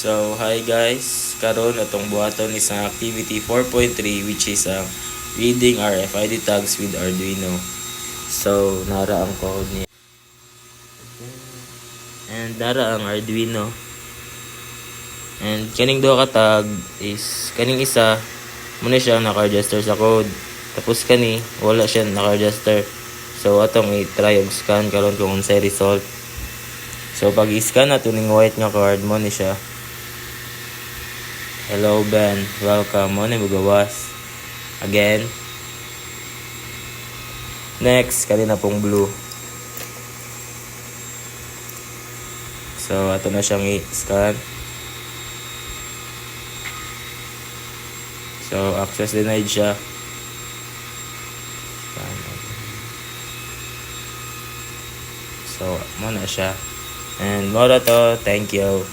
So, hi guys. Karon atong buhaton isang activity 4.3 which is ang reading RFID tags with Arduino. So, nara ang code niya. And nara ang Arduino. And kaning duha ka tag is kaning isa muna siya naka-register sa code. Tapos kani wala siya naka-register. So, atong i-try og scan karon kung unsay result. So, pag i-scan nato ning white nga card mo ni siya. Hello Ben, welcome. Mo na bugawas. Again. Next, kanina pong blue. So, ato na siyang i-scan. So, access denied siya. So, mo na siya. And mo na to. Thank you.